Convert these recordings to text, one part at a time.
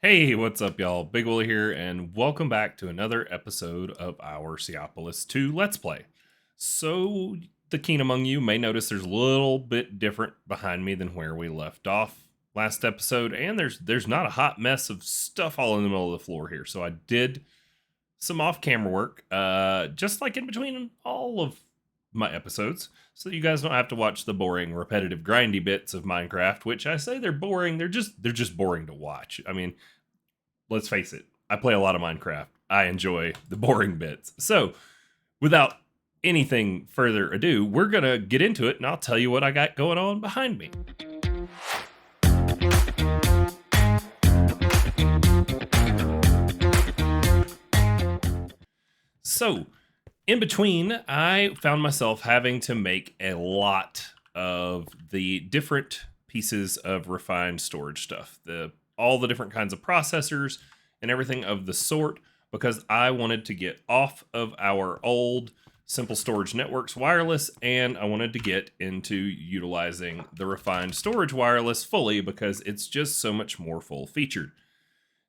Hey, what's up, y'all? Big Willie here, and welcome back to another episode of our Seaopolis 2 Let's Play. So, the keen among you may notice there's a little bit different behind me than where we left off last episode, and there's not a hot mess of stuff all in the middle of the floor here. So I did some off-camera work, just like in between all of my episodes, so you guys don't have to watch the boring, repetitive, grindy bits of Minecraft. Which I say they're boring. They're just boring to watch. I mean, let's face it, I play a lot of Minecraft. I enjoy the boring bits. So, without anything further ado, we're going to get into it and I'll tell you what I got going on behind me. So, in between, I found myself having to make a lot of the different pieces of refined storage stuff. All the different kinds of processors and everything of the sort, because I wanted to get off of our old Simple Storage Networks wireless, and I wanted to get into utilizing the refined storage wireless fully because it's just so much more full featured.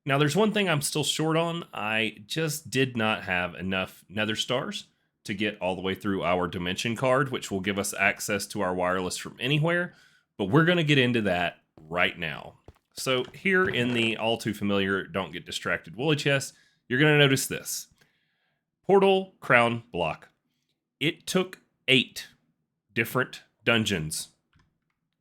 Now, there's one thing I'm still short on. I just did not have enough nether stars to get all the way through our dimension card, which will give us access to our wireless from anywhere, but we're going to get into that right now. So here in the all too familiar Don't Get Distracted Woolly chest, you're going to notice this. Portal Crown Block. It took 8 different dungeons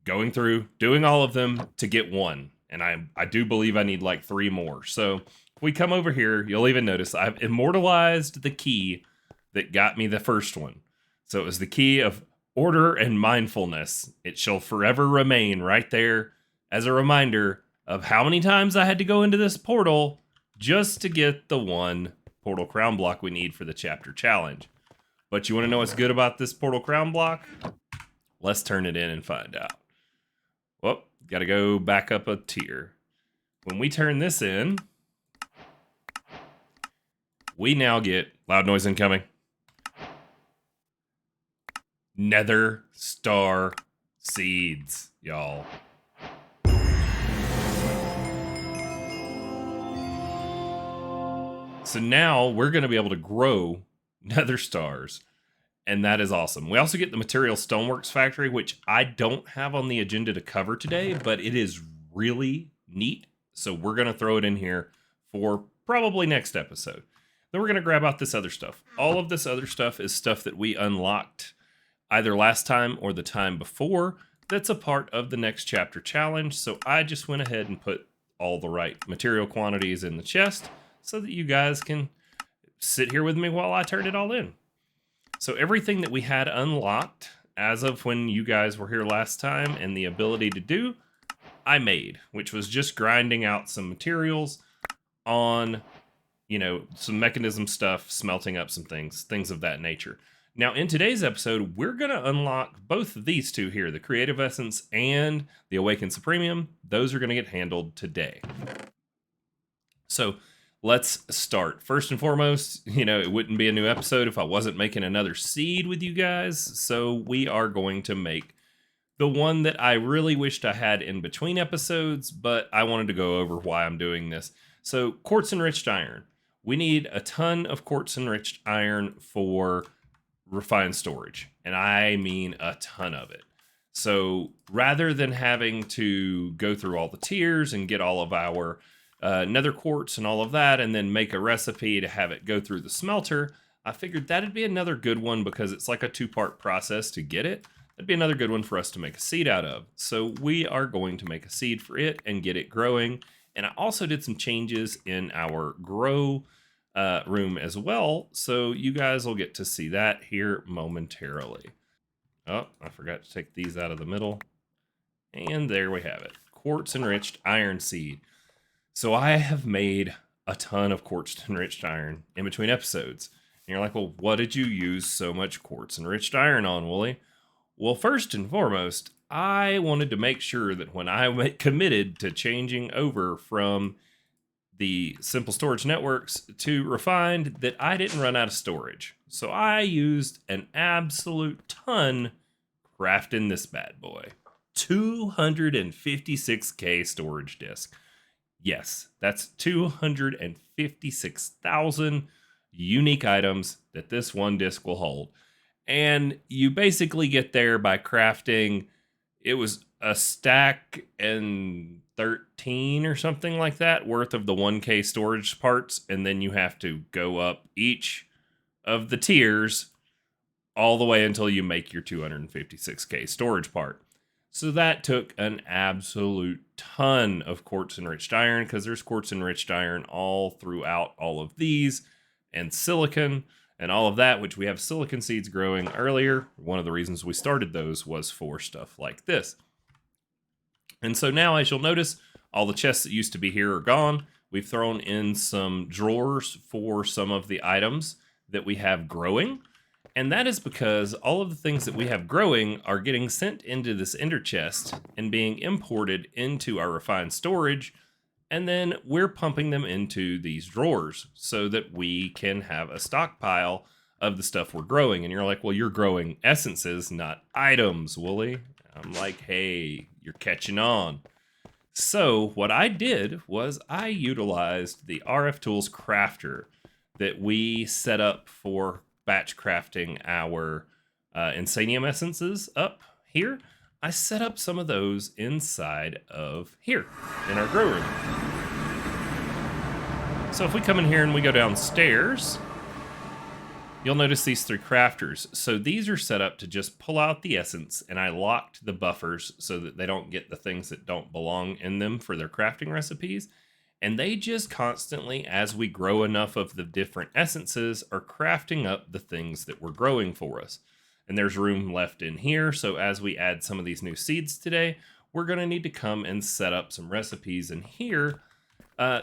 going through, doing all of them to get one. And I do believe I need like 3 more. So if we come over here, you'll even notice I've immortalized the key that got me the first one. So it was the key of order and mindfulness. It shall forever remain right there as a reminder of how many times I had to go into this portal just to get the one portal crown block we need for the chapter challenge. But you want to know what's good about this portal crown block? Let's turn it in and find out. Well, got to go back up a tier. When we turn this in, we now get loud noise incoming. Nether star seeds, y'all. So now we're going to be able to grow nether stars, and that is awesome. We also get the Material Stoneworks Factory, which I don't have on the agenda to cover today, but it is really neat. So we're going to throw it in here for probably next episode. Then we're going to grab out this other stuff. All of this other stuff is stuff that we unlocked either last time or the time before that's a part of the next chapter challenge. So I just went ahead and put all the right material quantities in the chest so that you guys can sit here with me while I turn it all in. So everything that we had unlocked as of when you guys were here last time and the ability to do, I made, which was just grinding out some materials on, some mechanism stuff, smelting up some things of that nature. Now, in today's episode, we're going to unlock both of these two here, the Creative Essence and the Awakened Supremium. Those are going to get handled today. So let's start. First and foremost, it wouldn't be a new episode if I wasn't making another seed with you guys. So we are going to make the one that I really wished I had in between episodes, but I wanted to go over why I'm doing this. So quartz enriched iron. We need a ton of quartz enriched iron for refined storage, and I mean a ton of it. So rather than having to go through all the tiers and get all of our nether quartz and all of that, and then make a recipe to have it go through the smelter, I figured that'd be another good one because it's like a 2-part process to get it. That'd be another good one for us to make a seed out of. So we are going to make a seed for it and get it growing. And I also did some changes in our grow room as well, so you guys will get to see that here momentarily. Oh, I forgot to take these out of the middle. And there we have it. Quartz enriched iron seed. So I have made a ton of quartz enriched iron in between episodes. And you're like, well, what did you use so much quartz enriched iron on, Wooly? Well, first and foremost, I wanted to make sure that when I committed to changing over from the Simple Storage Networks to Refined, that I didn't run out of storage. So I used an absolute ton crafting this bad boy. 256K storage disk. Yes, that's 256,000 unique items that this one disc will hold. And you basically get there by crafting, it was a stack and 13 or something like that worth of the 1K storage parts. And then you have to go up each of the tiers all the way until you make your 256K storage part. So that took an absolute ton of quartz enriched iron, because there's quartz enriched iron all throughout all of these, and silicon and all of that, which we have silicon seeds growing earlier. One of the reasons we started those was for stuff like this. And so now, as you'll notice, all the chests that used to be here are gone. We've thrown in some drawers for some of the items that we have growing. And that is because all of the things that we have growing are getting sent into this ender chest and being imported into our refined storage. And then we're pumping them into these drawers so that we can have a stockpile of the stuff we're growing. And you're like, well, you're growing essences, not items, Wooly. I'm like, hey, you're catching on. So what I did was I utilized the RF Tools crafter that we set up for batch crafting our Insanium essences up here. I set up some of those inside of here in our grow room. So if we come in here and we go downstairs, you'll notice these three crafters. So these are set up to just pull out the essence, and I locked the buffers so that they don't get the things that don't belong in them for their crafting recipes. And they just constantly, as we grow enough of the different essences, are crafting up the things that we're growing for us. And there's room left in here, so as we add some of these new seeds today, we're going to need to come and set up some recipes in here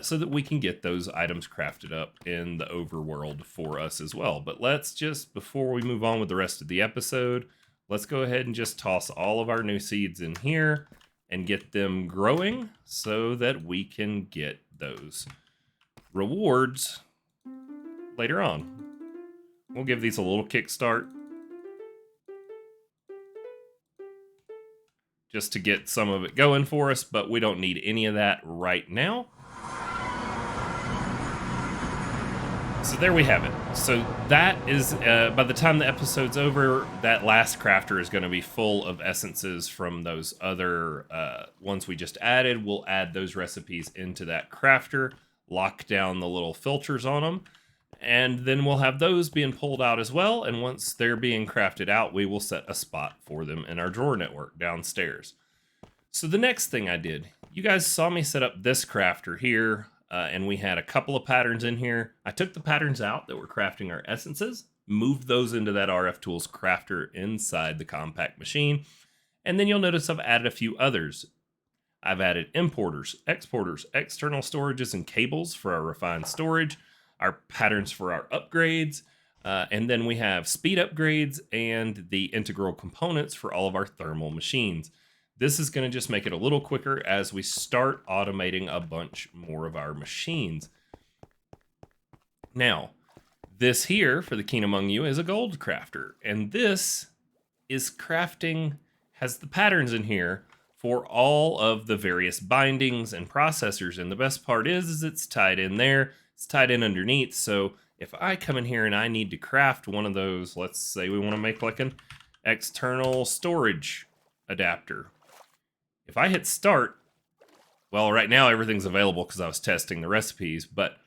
so that we can get those items crafted up in the overworld for us as well. But let's just, before we move on with the rest of the episode, let's go ahead and just toss all of our new seeds in here and get them growing so that we can get those rewards later on. We'll give these a little kickstart just to get some of it going for us, but we don't need any of that right now. So there we have it. So that is, by the time the episode's over, that last crafter is going to be full of essences from those other ones we just added. We'll add those recipes into that crafter, lock down the little filters on them, and then we'll have those being pulled out as well. And once they're being crafted out, we will set a spot for them in our drawer network downstairs. So the next thing I did, you guys saw me set up this crafter here. And we had a couple of patterns in here. I took the patterns out that were crafting our essences, moved those into that RF Tools crafter inside the compact machine, and then you'll notice I've added a few others. I've added importers, exporters, external storages, and cables for our refined storage, our patterns for our upgrades, and then we have speed upgrades and the integral components for all of our thermal machines. This is going to just make it a little quicker as we start automating a bunch more of our machines. Now, this here for the keen among you is a gold crafter, and this is crafting, has the patterns in here for all of the various bindings and processors. And the best part is it's tied in there. It's tied in underneath. So if I come in here and I need to craft one of those, let's say we want to make like an external storage adapter. If I hit start, well, right now everything's available because I was testing the recipes, but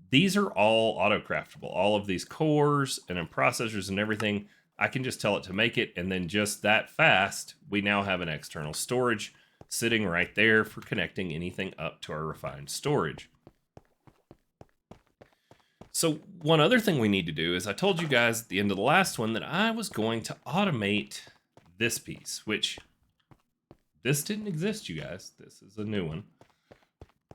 these are all auto-craftable. All of these cores and processors and everything, I can just tell it to make it, and then just that fast, we now have an external storage sitting right there for connecting anything up to our refined storage. So one other thing we need to do is I told you guys at the end of the last one that I was going to automate this piece, which... this didn't exist, you guys. This is a new one.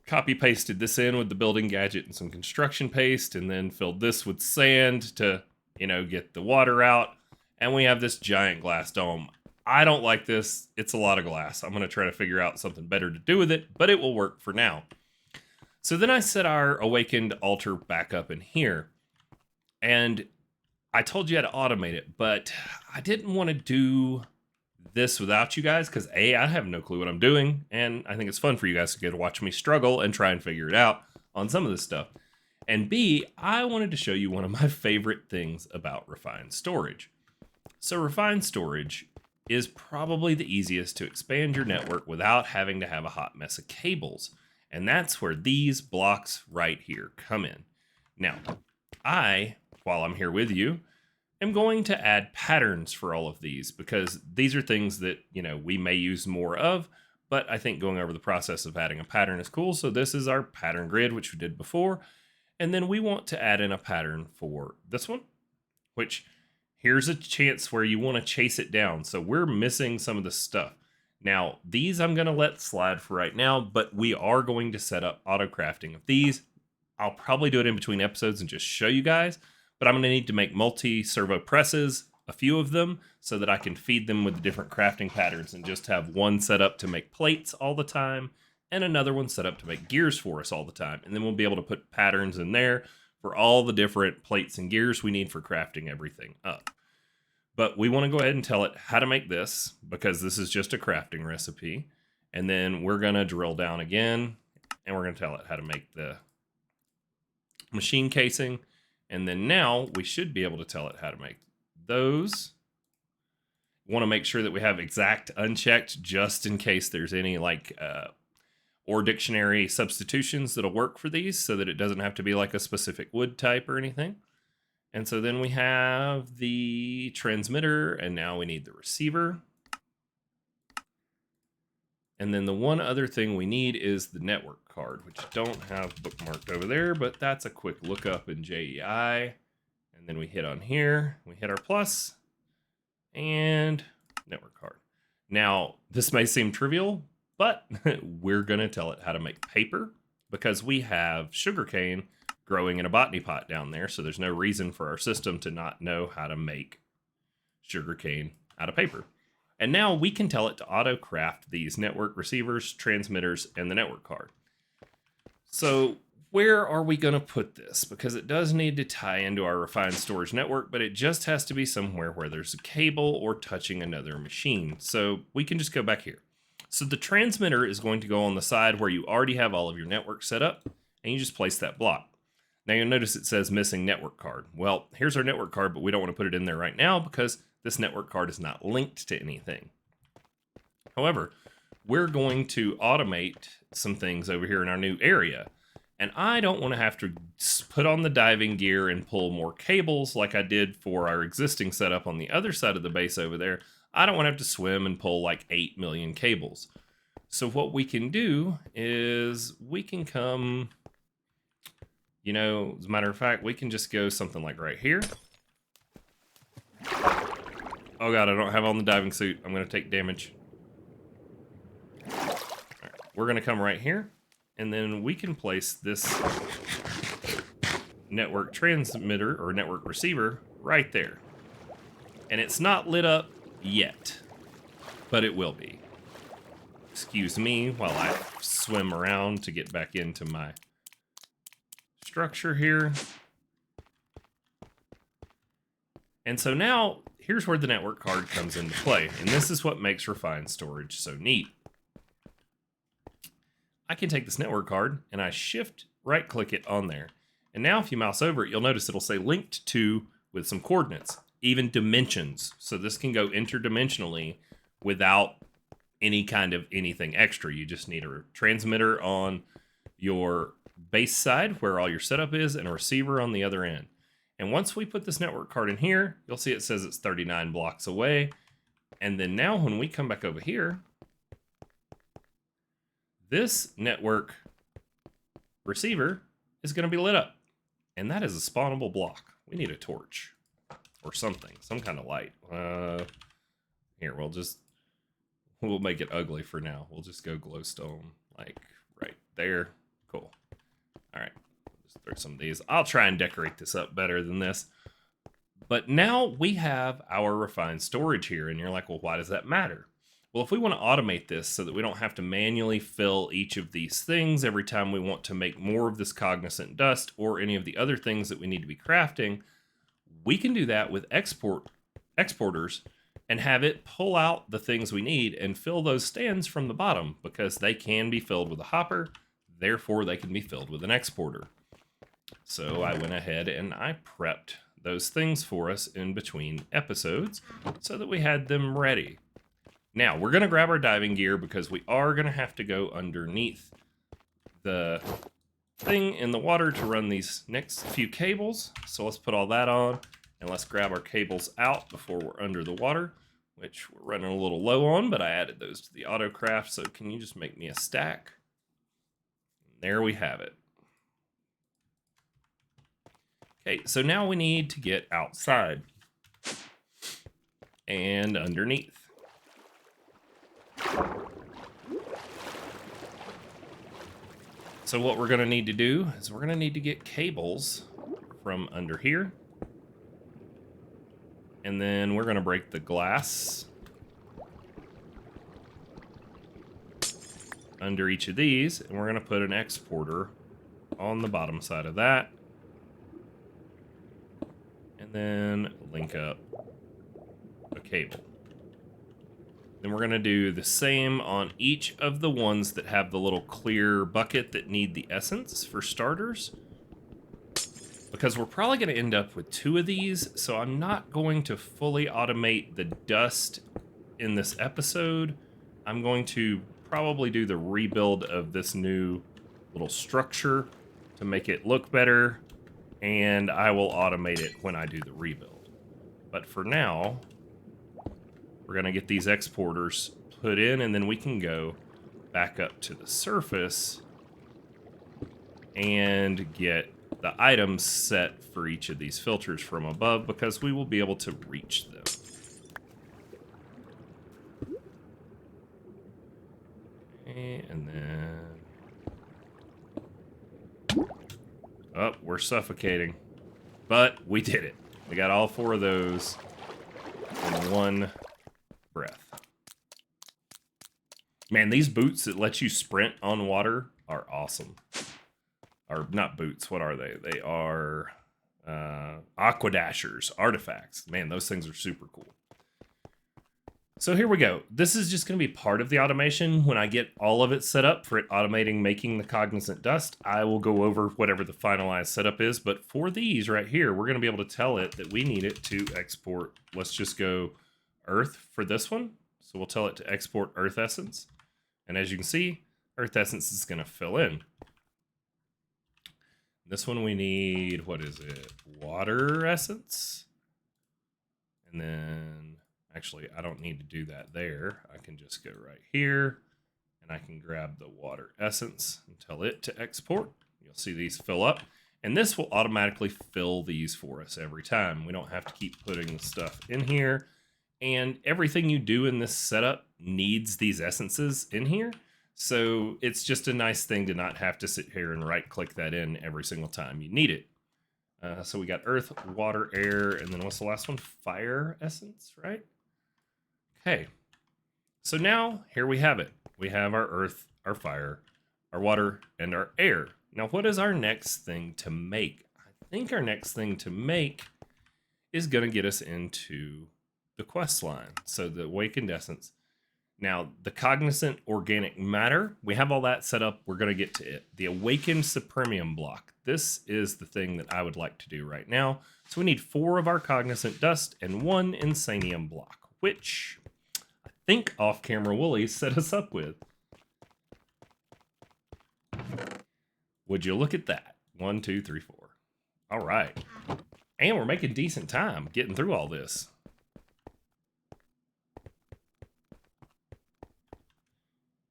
Copy pasted this in with the building gadget and some construction paste, and then filled this with sand to, get the water out. And we have this giant glass dome. I don't like this. It's a lot of glass. I'm going to try to figure out something better to do with it, but it will work for now. So then I set our awakened altar back up in here. And I told you how to automate it, but I didn't want to do this without you guys because A, I have no clue what I'm doing, and I think it's fun for you guys to get to watch me struggle and try and figure it out on some of this stuff. And B, I wanted to show you one of my favorite things about refined storage. So refined storage is probably the easiest to expand your network without having to have a hot mess of cables. And that's where these blocks right here come in. Now, while I'm here with you, am going to add patterns for all of these because these are things that, we may use more of, but I think going over the process of adding a pattern is cool. So this is our pattern grid, which we did before. And then we want to add in a pattern for this one, which here's a chance where you want to chase it down. So we're missing some of the stuff. Now, these I'm going to let slide for right now, but we are going to set up auto crafting of these. I'll probably do it in between episodes and just show you guys, but I'm going to need to make multi-servo presses, a few of them, so that I can feed them with the different crafting patterns and just have one set up to make plates all the time and another one set up to make gears for us all the time. And then we'll be able to put patterns in there for all the different plates and gears we need for crafting everything up. But we want to go ahead and tell it how to make this because this is just a crafting recipe. And then we're going to drill down again and we're going to tell it how to make the machine casing. And then now we should be able to tell it how to make those. Want to make sure that we have exact unchecked just in case there's any or dictionary substitutions that'll work for these so that it doesn't have to be like a specific wood type or anything. And so then we have the transmitter, and now we need the receiver. And then the one other thing we need is the network card, which I don't have bookmarked over there, but that's a quick lookup in JEI. And then we hit on here, we hit our plus, and network card. Now, this may seem trivial, but we're going to tell it how to make paper because we have sugarcane growing in a botany pot down there, so there's no reason for our system to not know how to make sugarcane out of paper. And now we can tell it to auto craft these network receivers, transmitters, and the network card. So where are we going to put this? Because it does need to tie into our refined storage network, but it just has to be somewhere where there's a cable or touching another machine. So we can just go back here. So the transmitter is going to go on the side where you already have all of your network set up, and you just place that block. Now you'll notice it says missing network card. Well, here's our network card, but we don't want to put it in there right now because this network card is not linked to anything. However, we're going to automate some things over here in our new area. And I don't want to have to put on the diving gear and pull more cables like I did for our existing setup on the other side of the base over there. I don't want to have to swim and pull like 8 million cables. So what we can do is we can come, as a matter of fact, we can just go something like right here. Oh God, I don't have on the diving suit. I'm going to take damage. All right, we're going to come right here, and then we can place this network transmitter or network receiver right there. And it's not lit up yet, but it will be. Excuse me while I swim around to get back into my structure here. And so now here's where the network card comes into play, and this is what makes refined storage so neat. I can take this network card and I shift right click it on there, and now if you mouse over it, you'll notice it'll say linked to with some coordinates, even dimensions. So this can go interdimensionally without any kind of anything extra. You just need a transmitter on your base side where all your setup is and a receiver on the other end. And once we put this network card in here, you'll see it says it's 39 blocks away. And then now when we come back over here, this network receiver is going to be lit up. And that is a spawnable block. We need a torch or something, some kind of light. Here, we'll make it ugly for now. We'll just go glowstone, like right there. Cool. All right. Just throw some of these. I'll try and decorate this up better than this. But now we have our refined storage here, and you're like, well, why does that matter? Well, if we want to automate this so that we don't have to manually fill each of these things every time we want to make more of this cognizant dust or any of the other things that we need to be crafting, we can do that with exporters and have it pull out the things we need and fill those stands from the bottom, because they can be filled with a hopper, therefore they can be filled with an exporter. So I went ahead and I prepped those things for us in between episodes so that we had them ready. Now we're going to grab our diving gear because we are going to have to go underneath the thing in the water to run these next few cables. So let's put all that on and let's grab our cables out before we're under the water, which we're running a little low on, but I added those to the autocraft. So can you just make me a stack? And there we have it. Okay, so now we need to get outside and underneath. So what we're going to need to do is we're going to need to get cables from under here. And then we're going to break the glass under each of these. And we're going to put an exporter on the bottom side of that. And then link up a cable. Then we're going to do the same on each of the ones that have the little clear bucket that need the essence for starters. Because we're probably going to end up with 2 of these, so I'm not going to fully automate the dust in this episode. I'm going to probably do the rebuild of this new little structure to make it look better, and I will automate it when I do the rebuild. But for now, we're going to get these exporters put in, and then we can go back up to the surface and get the items set for each of these filters from above, because we will be able to reach them. Okay, and then... oh, we're suffocating. But we did it. We got all 4 of those in one breath. Man, these boots that let you sprint on water are awesome. Or not boots, what are they? They are aquadashers, artifacts. Man, those things are super cool. So here we go. This is just going to be part of the automation. When I get all of it set up for it automating making the cognizant dust, I will go over whatever the finalized setup is. But for these right here, we're going to be able to tell it that we need it to export. Let's just go Earth for this one. So we'll tell it to export Earth Essence. And as you can see, Earth Essence is going to fill in. This one we need, what is it? Water Essence. And then, actually, I don't need to do that there. I can just go right here, and I can grab the Water Essence and tell it to export. You'll see these fill up. And this will automatically fill these for us every time. We don't have to keep putting the stuff in here. And everything you do in this setup needs these essences in here. So it's just a nice thing to not have to sit here and right-click that in every single time you need it. So we got Earth, Water, Air, and then what's the last one? Fire Essence, right? Okay. So now, here we have it. We have our Earth, our Fire, our Water, and our Air. Now, what is our next thing to make? I think our next thing to make is going to get us into the quest line. So the Awakened Essence. Now, the Cognizant Organic Matter, we have all that set up. We're going to get to it. The Awakened Supremium Block. This is the thing that I would like to do right now. So we need 4 of our Cognizant Dust and 1 Insanium Block, which I think Off-Camera Wooly set us up with. Would you look at that? 1, 2, 3, 4. All right. And we're making decent time getting through all this.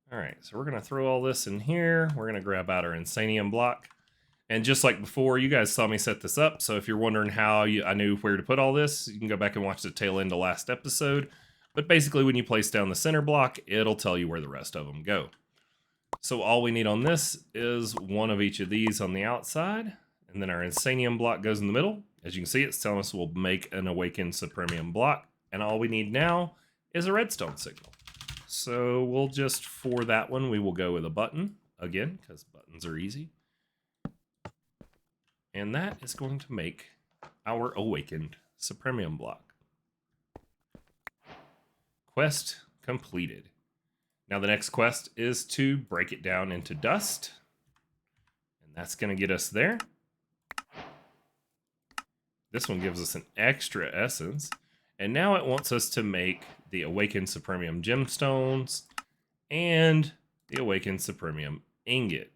All right, so we're going to throw all this in here. We're going to grab out our Insanium block. And just like before, you guys saw me set this up. So if you're wondering how I knew where to put all this, you can go back and watch the tail end of last episode. But basically, when you place down the center block, it'll tell you where the rest of them go. So all we need on this is 1 of each of these on the outside. And then our Insanium block goes in the middle. As you can see, it's telling us we'll make an Awakened Supremium block. And all we need now is a redstone signal. So we'll just, for that one, we will go with a button, again, because buttons are easy. And that is going to make our Awakened Supremium block. Quest completed. Now the next quest is to break it down into dust. And that's going to get us there. This one gives us an extra essence. And now it wants us to make the Awakened Supremium Gemstones and the Awakened Supremium Ingot.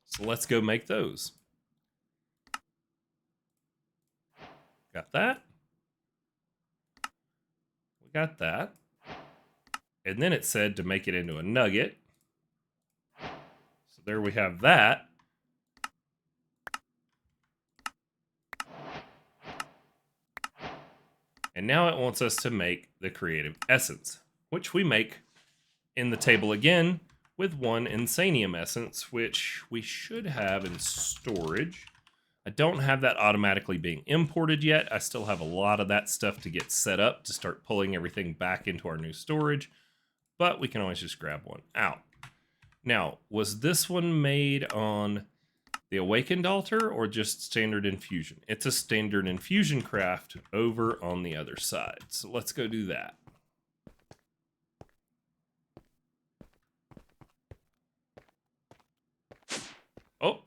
So let's go make those. Got that. We got that. And then it said to make it into a nugget. So there we have that. And now it wants us to make the creative essence, which we make in the table again with one Insanium essence, which we should have in storage. I don't have that automatically being imported yet. I still have a lot of that stuff to get set up to start pulling everything back into our new storage, but we can always just grab one out. Now, was this one made on the Awakened Altar or just standard infusion? It's a standard infusion craft over on the other side. So let's go do that. Oh.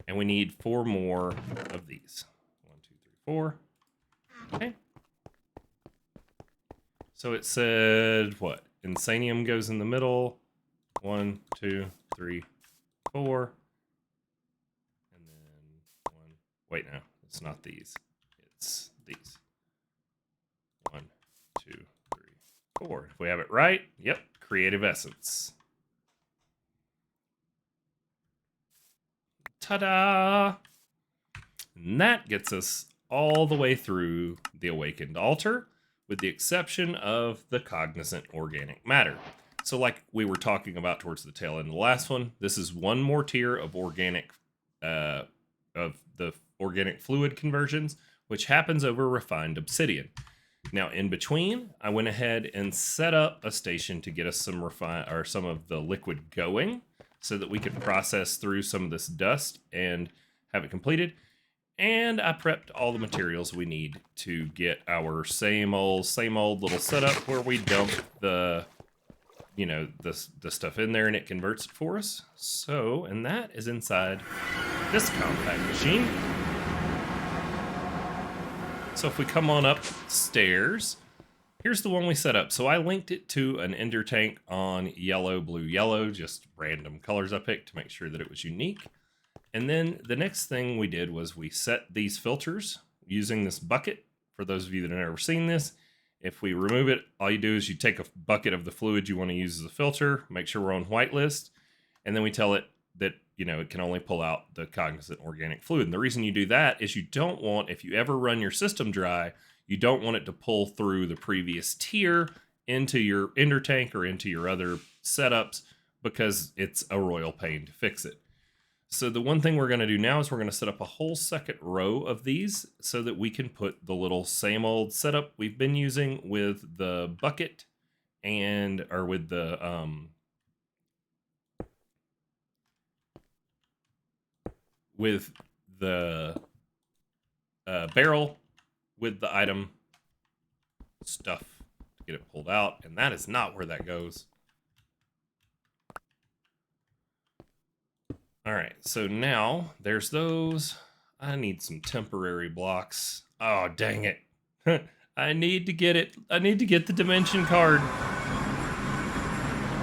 And we need 4 more of these. 1, 2, 3, 4. Okay. So it said what? Insanium goes in the middle. 1, 2, 3, 4. And then 1. Wait, no, it's not these. It's these. 1, 2, 3, 4. If we have it right, yep, creative essence. Ta-da! And that gets us all the way through the Awakened Altar, with the exception of the Cognizant Organic Matter. So like we were talking about towards the tail end of the last one, this is one more tier of organic, of the organic fluid conversions, which happens over refined obsidian. Now in between, I went ahead and set up a station to get us some some of the liquid going, so that we could process through some of this dust and have it completed. And I prepped all the materials we need to get our same old little setup where we dump the, you know, the stuff in there and it converts it for us. So, and that is inside this compact machine. So if we come on upstairs, here's the one we set up. So I linked it to an ender tank on yellow, blue, yellow, just random colors I picked to make sure that it was unique. And then the next thing we did was we set these filters using this bucket. For those of you that have never seen this, if we remove it, all you do is you take a bucket of the fluid you want to use as a filter, make sure we're on whitelist, and then we tell it that, you know, it can only pull out the cognizant organic fluid. And the reason you do that is you don't want, if you ever run your system dry, you don't want it to pull through the previous tier into your ender tank or into your other setups, because it's a royal pain to fix it. So the one thing we're going to do now is we're going to set up a whole second row of these so that we can put the little same old setup we've been using with the bucket and, or with the, barrel with the item stuff to get it pulled out. And that is not where that goes. All right, so now there's those. I need some temporary blocks. Oh, dang it. I need to get it. I need to get the dimension card. I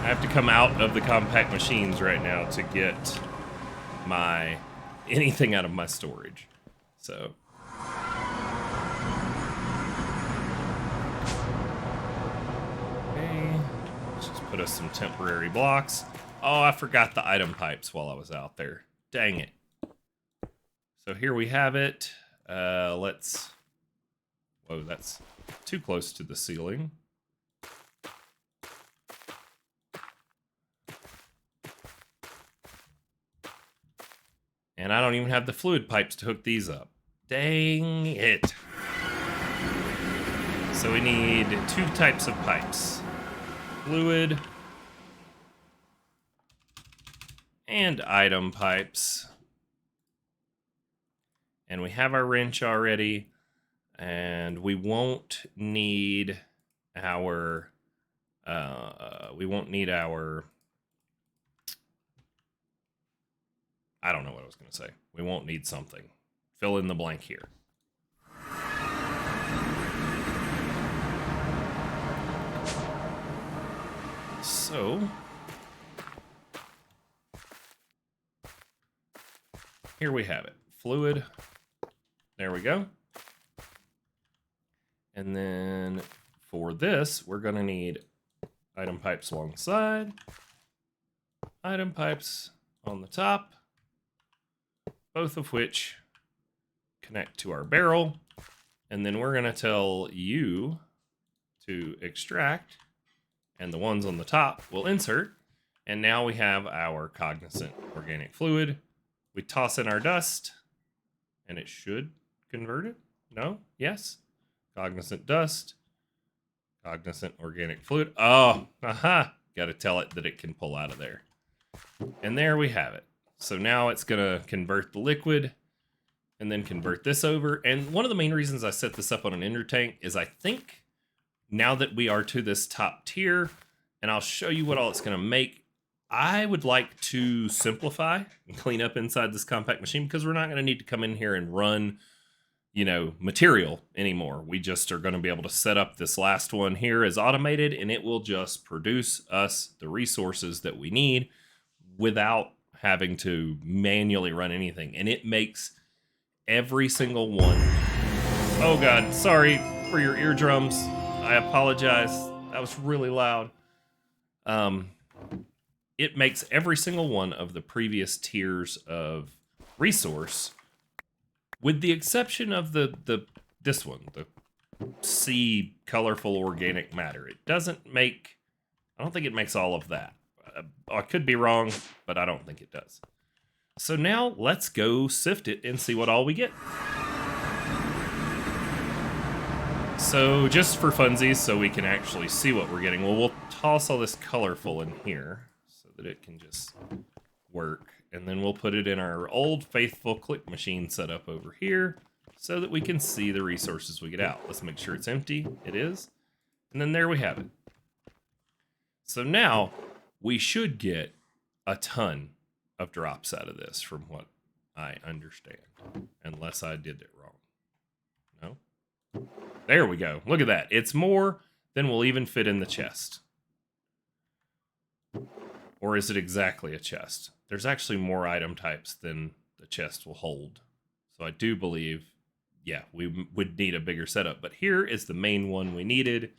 have to come out of the compact machines right now to get my anything out of my storage. So okay, let's just put us some temporary blocks. Oh, I forgot the item pipes while I was out there. Dang it. So here we have it. Let's... Whoa, that's too close to the ceiling. And I don't even have the fluid pipes to hook these up. Dang it. So we need 2 types of pipes. Fluid and item pipes. And we have our wrench already. And we won't need our... I don't know what I was going to say. We won't need something. Fill in the blank here. So, here we have it. Fluid. There we go. And then for this, we're going to need item pipes alongside, item pipes on the top, both of which connect to our barrel. And then we're going to tell you to extract, and the ones on the top will insert. And now we have our cognizant organic fluid. We toss in our dust, and it should convert it. No? Yes? Cognizant dust. Cognizant organic fluid. Oh, aha. Got to tell it that it can pull out of there. And there we have it. So now it's going to convert the liquid and then convert this over. And one of the main reasons I set this up on an ender tank is I think now that we are to this top tier, and I'll show you what all it's going to make, I would like to simplify and clean up inside this compact machine, because we're not going to need to come in here and run, you know, material anymore. We just are going to be able to set up this last one here as automated, and it will just produce us the resources that we need without having to manually run anything. And it makes every single one. Oh God, sorry for your eardrums. I apologize. That was really loud. It makes every single one of the previous tiers of resource, with the exception of this one, the C colorful organic matter. It doesn't make, I don't think it makes all of that. I could be wrong, but I don't think it does. So now let's go sift it and see what all we get. So just for funsies, so we can actually see what we're getting, well, we'll toss all this colorful in here so that it can just work. And then we'll put it in our old faithful click machine setup over here so that we can see the resources we get out. Let's make sure it's empty. It is. And then there we have it. So now we should get a ton of drops out of this from what I understand, unless I did it wrong. No? There we go. Look at that. It's more than will even fit in the chest. Or is it exactly a chest? There's actually more item types than the chest will hold. So I do believe, yeah, we would need a bigger setup. But here is the main one we needed.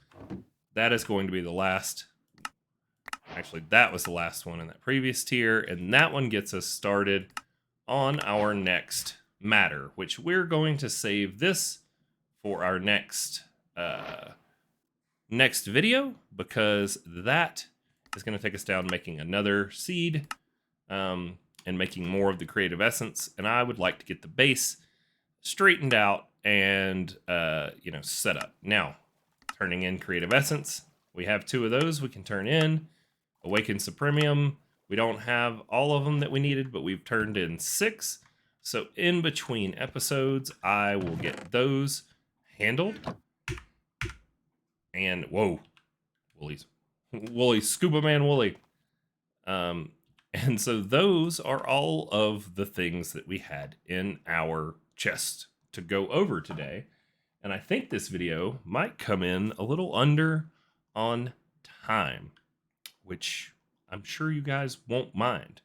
That is going to be the last. Actually, that was the last one in that previous tier. And that one gets us started on our next matter, which we're going to save this for our next video, because that is going to take us down making another seed and making more of the creative essence. And I would like to get the base straightened out and set up. Now, turning in creative essence, we have 2 of those we can turn in. Awaken Supremium, we don't have all of them that we needed, but we've turned in 6. So in between episodes, I will get those handled. And whoa, Woolly, Scuba Man Woolly. And so those are all of the things that we had in our chest to go over today. And I think this video might come in a little under on time, which I'm sure you guys won't mind.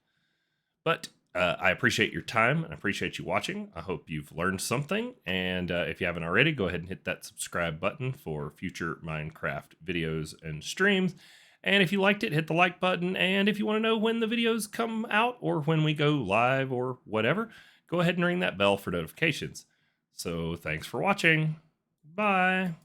But I appreciate your time and I appreciate you watching. I hope you've learned something. And if you haven't already, go ahead and hit that subscribe button for future Minecraft videos and streams. And if you liked it, hit the like button. And if you want to know when the videos come out or when we go live or whatever, go ahead and ring that bell for notifications. So thanks for watching. Bye.